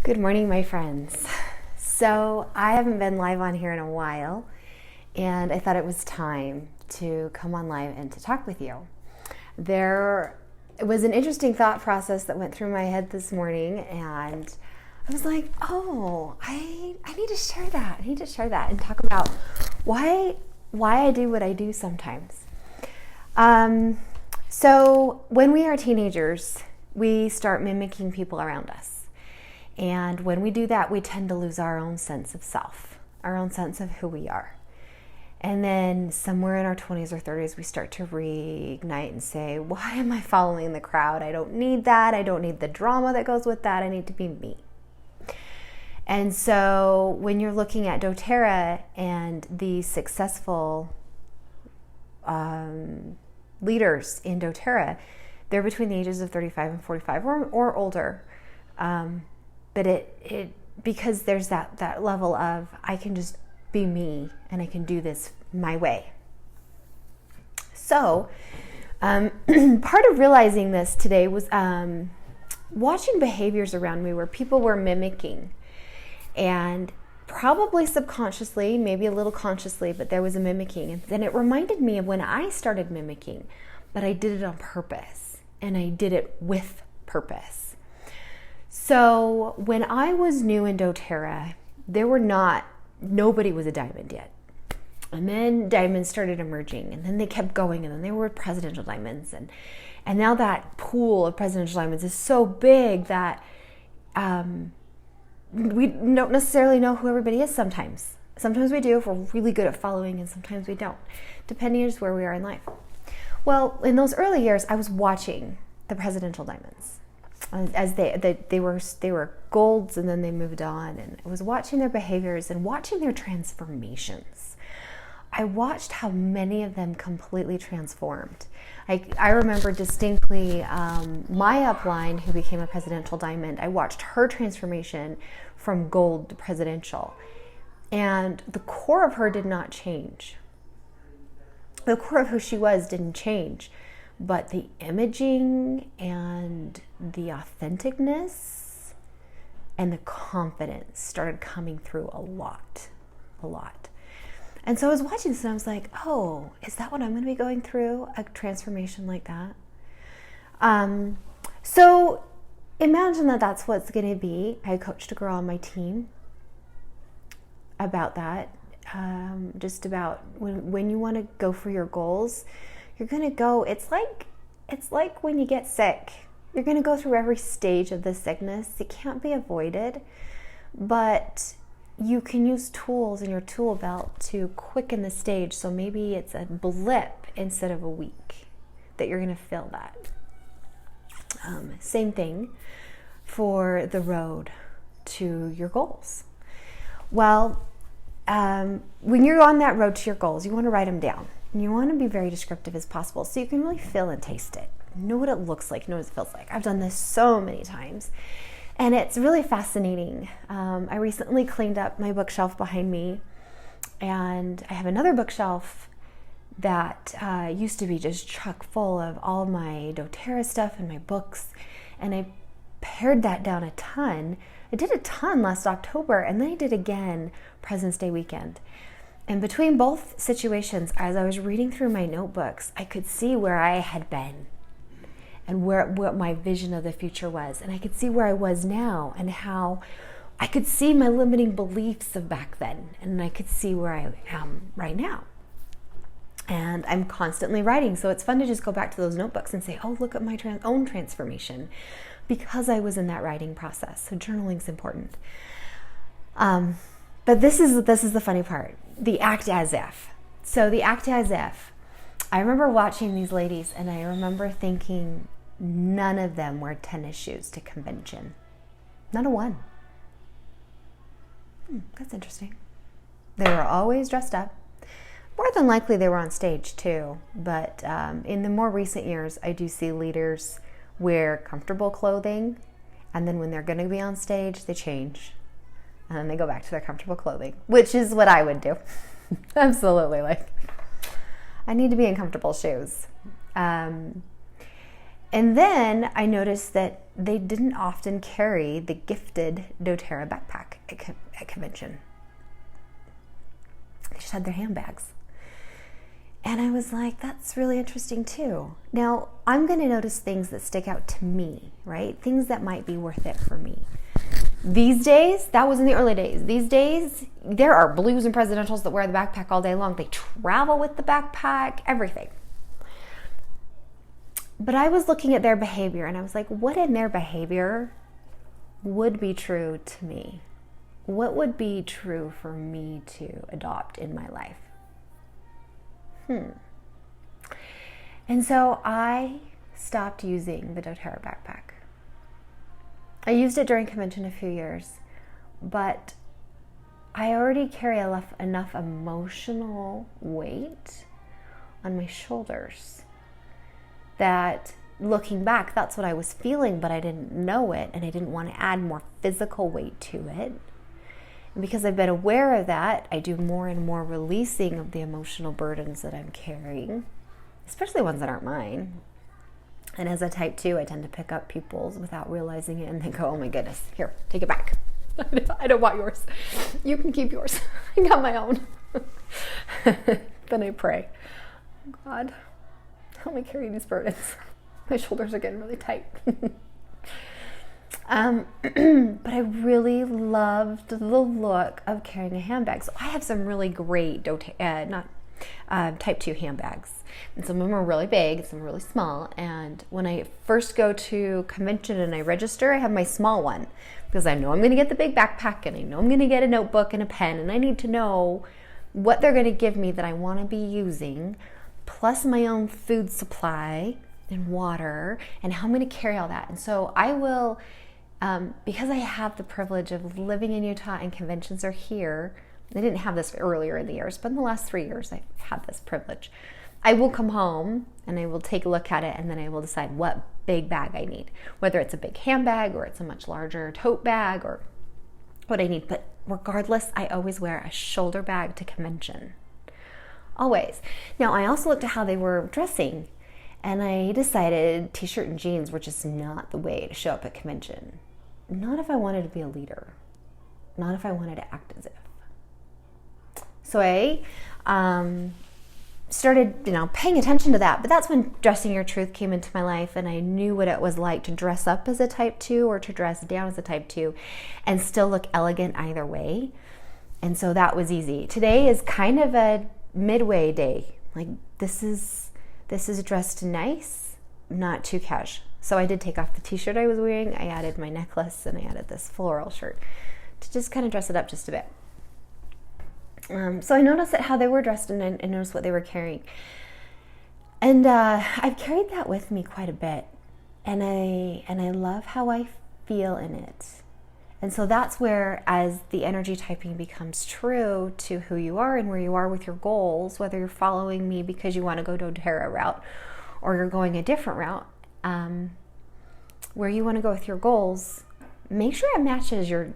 Good morning, my friends. So I haven't been live on here in a while, and I thought it was time to come on live and to talk with you. It was an interesting thought process that went through my head this morning, and I was like, I need to share that. I need to share that and talk about why I do what I do sometimes. So when we are teenagers, we start mimicking people around us. And when we do that, we tend to lose our own sense of self, our own sense of who we are. And then somewhere in our 20s or 30s, we start to reignite and say, why am I following the crowd? I don't need that. I don't need the drama that goes with that. I need to be me. And so when you're looking at doTERRA and the successful leaders in doTERRA, they're between the ages of 35 and 45 or older. But it because there's that level of I can just be me and I can do this my way. So part of realizing this today was watching behaviors around me where people were mimicking, and probably subconsciously, maybe a little consciously, but there was a mimicking. And then it reminded me of when I started mimicking, but I did it on purpose and I did it with purpose. So when I was new in doTERRA, nobody was a diamond yet. And then diamonds started emerging, and then they kept going, and then they were presidential diamonds. And now that pool of presidential diamonds is so big that we don't necessarily know who everybody is sometimes. Sometimes we do if we're really good at following, and sometimes we don't, depending on just where we are in life. Well, in those early years, I was watching the presidential diamonds. As they were golds, and then they moved on, and I was watching their behaviors and watching their transformations. I watched how many of them completely transformed. I remember distinctly my upline, who became a presidential diamond. I watched her transformation from gold to presidential, and the core of her did not change. The core of who she was didn't change. But the imaging and the authenticness and the confidence started coming through a lot. And so I was watching this and I was like, oh, is that what I'm going to be going through? A transformation like that? So imagine that that's what it's going to be. I coached a girl on my team about that. Just about when you want to go for your goals, you're going to go, it's like when you get sick. You're going to go through every stage of the sickness. It can't be avoided, but you can use tools in your tool belt to quicken the stage. So maybe it's a blip instead of a week that you're going to feel that. Same thing for the road to your goals. Well, when you're on that road to your goals, you want to write them down. And you want to be very descriptive as possible so you can really feel and taste it. Know what it looks like, know what it feels like. I've done this so many times, and it's really fascinating. I recently cleaned up my bookshelf behind me, and I have another bookshelf that used to be just chock full of all my doTERRA stuff and my books, and I pared that down a ton. I did a ton last October, and then I did again President's Day weekend. And between both situations, as I was reading through my notebooks, I could see where I had been and what my vision of the future was. And I could see where I was now and how I could see my limiting beliefs of back then. And I could see where I am right now. And I'm constantly writing. So it's fun to just go back to those notebooks and say, oh, look at my own transformation, because I was in that writing process. So journaling's important. But this is the funny part. The act as if. So the act as if. I remember watching these ladies, and I remember thinking none of them wore tennis shoes to convention. Not a one. That's interesting. They were always dressed up. More than likely they were on stage too. But in the more recent years, I do see leaders wear comfortable clothing, and then when they're going to be on stage, they change. And then they go back to their comfortable clothing, which is what I would do. Absolutely. Like, I need to be in comfortable shoes. And then I noticed that they didn't often carry the gifted doTERRA backpack at convention. They just had their handbags. And I was like, that's really interesting too. Now, I'm going to notice things that stick out to me, right? Things that might be worth it for me. These days, that was in the early days. These days, there are blues and presidentials that wear the backpack all day long. They travel with the backpack, everything. But I was looking at their behavior and I was like, what in their behavior would be true to me? What would be true for me to adopt in my life? And so I stopped using the doTERRA backpack. I used it during convention a few years, but I already carry enough emotional weight on my shoulders that looking back, that's what I was feeling, but I didn't know it, and I didn't want to add more physical weight to it. And because I've been aware of that, I do more and more releasing of the emotional burdens that I'm carrying, especially ones that aren't mine. And as a type 2, I tend to pick up people's without realizing it and then go, oh my goodness, here, take it back. I don't want yours. You can keep yours. I got my own. Then I pray, oh God, help me carry these burdens. My shoulders are getting really tight. But I really loved the look of carrying a handbag. So I have some really great type 2 handbags. And some of them are really big, some are really small. And when I first go to convention and I register, I have my small one because I know I'm going to get the big backpack and I know I'm going to get a notebook and a pen, and I need to know what they're going to give me that I want to be using, plus my own food supply and water, and how I'm going to carry all that. And so I will, because I have the privilege of living in Utah and conventions are here. I didn't have this earlier in the years, but in the last 3 years I've had this privilege. I will come home and I will take a look at it, and then I will decide what big bag I need, whether it's a big handbag or it's a much larger tote bag or what I need. But regardless, I always wear a shoulder bag to convention. Always. Now, I also looked at how they were dressing, and I decided t-shirt and jeans were just not the way to show up at convention. Not if I wanted to be a leader. Not if I wanted to act as if. So I started, paying attention to that. But that's when Dressing Your Truth came into my life, and I knew what it was like to dress up as a type 2 or to dress down as a type 2 and still look elegant either way. And so that was easy. Today is kind of a midway day. Like this is dressed nice, not too cash. So I did take off the t-shirt I was wearing. I added my necklace and I added this floral shirt to just kind of dress it up just a bit. So I noticed how they were dressed, and I noticed what they were carrying. And I've carried that with me quite a bit. And I love how I feel in it. And so that's where, as the energy typing becomes true to who you are and where you are with your goals, whether you're following me because you want to go doTERRA route or you're going a different route, where you want to go with your goals, make sure it matches your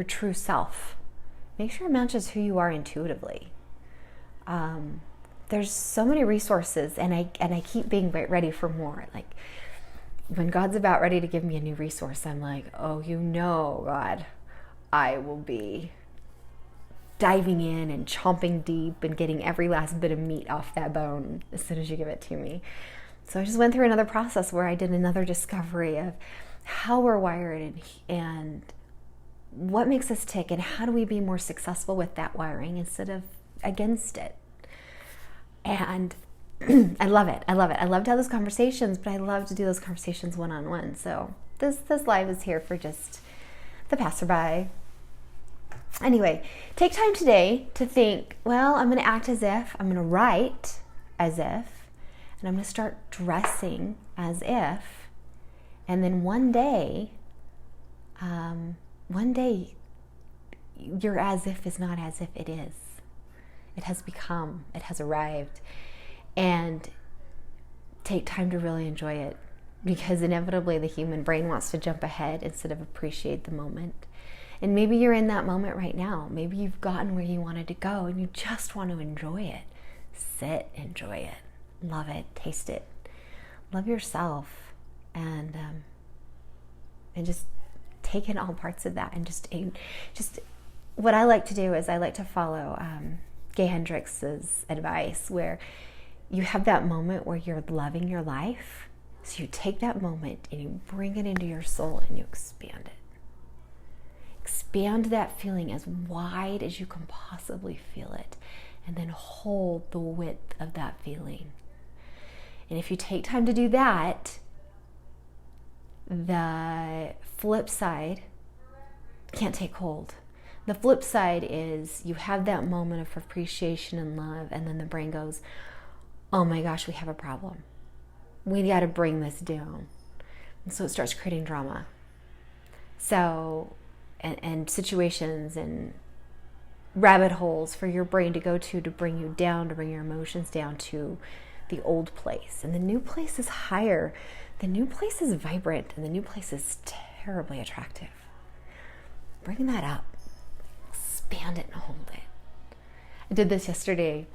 true self. Make sure it matches who you are intuitively. There's so many resources, and I keep being ready for more. Like when God's about ready to give me a new resource, I'm like, oh, God, I will be diving in and chomping deep and getting every last bit of meat off that bone as soon as you give it to me. So I just went through another process where I did another discovery of how we're wired and what makes us tick, and how do we be more successful with that wiring instead of against it. And I love it. I love to have those conversations, but I love to do those conversations one-on-one. So this live is here for just the passerby. Anyway, take time today to think, well, I'm going to act as if, I'm going to write as if, and I'm going to start dressing as if. And then one day, your as if is not as if it is. It has become, it has arrived. And take time to really enjoy it, because inevitably the human brain wants to jump ahead instead of appreciate the moment. And maybe you're in that moment right now. Maybe you've gotten where you wanted to go and you just want to enjoy it. Sit, enjoy it, love it, taste it. Love yourself. and just take in all parts of that, and just what I like to do is I like to follow Gay Hendricks' advice, where you have that moment where you're loving your life. So you take that moment and you bring it into your soul and you expand it. Expand that feeling as wide as you can possibly feel it, and then hold the width of that feeling. And if you take time to do that, the flip side can't take hold. The flip side is you have that moment of appreciation and love, and then the brain goes, oh my gosh, we have a problem. We got to bring this down. And so it starts creating drama. So, and situations and rabbit holes for your brain to go to bring you down, to bring your emotions down to the old place. And the new place is higher. The new place is vibrant, and the new place is terribly attractive. Bring that up. Expand it and hold it. I did this yesterday.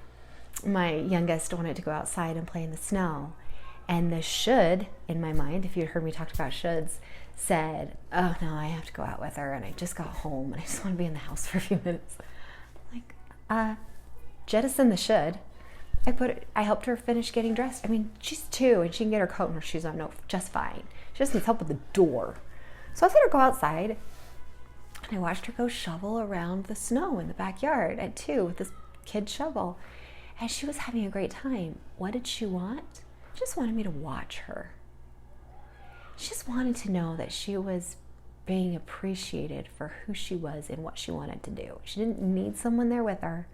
My youngest wanted to go outside and play in the snow. And the should, in my mind, if you heard me talk about shoulds, said, oh no, I have to go out with her, and I just got home and I just want to be in the house for a few minutes. Like, jettison the should. I helped her finish getting dressed. I mean, she's 2 and she can get her coat and her shoes on just fine. She just needs help with the door. So I let her go outside, and I watched her go shovel around the snow in the backyard at 2 with this kid shovel. And she was having a great time. What did she want? She just wanted me to watch her. She just wanted to know that she was being appreciated for who she was and what she wanted to do. She didn't need someone there with her,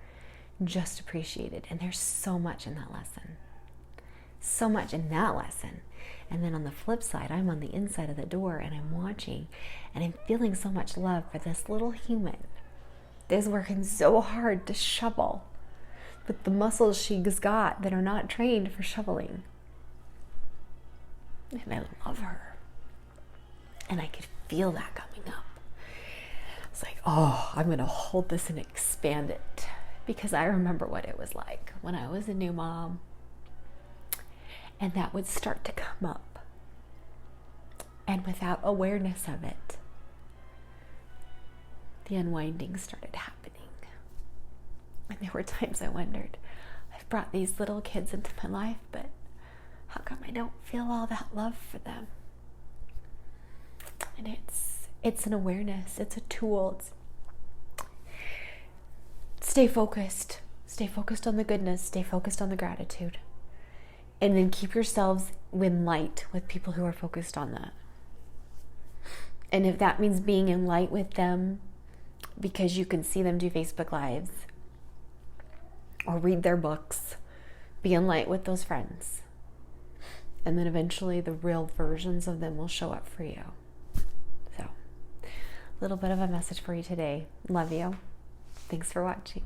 just appreciated. And there's so much in that lesson. So much in that lesson. And then on the flip side, I'm on the inside of the door and I'm watching, and I'm feeling so much love for this little human that's working so hard to shovel with the muscles she's got that are not trained for shoveling. And I love her. And I could feel that coming up. It's like, oh, I'm going to hold this and expand it, because I remember what it was like when I was a new mom. And that would start to come up. And without awareness of it, the unwinding started happening. And there were times I wondered, I've brought these little kids into my life, but how come I don't feel all that love for them? And it's an awareness, it's a tool. Stay focused on the goodness, stay focused on the gratitude. And then keep yourselves in light with people who are focused on that. And if that means being in light with them because you can see them do Facebook Lives or read their books, be in light with those friends. And then eventually the real versions of them will show up for you. So, a little bit of a message for you today. Love you. Thanks for watching.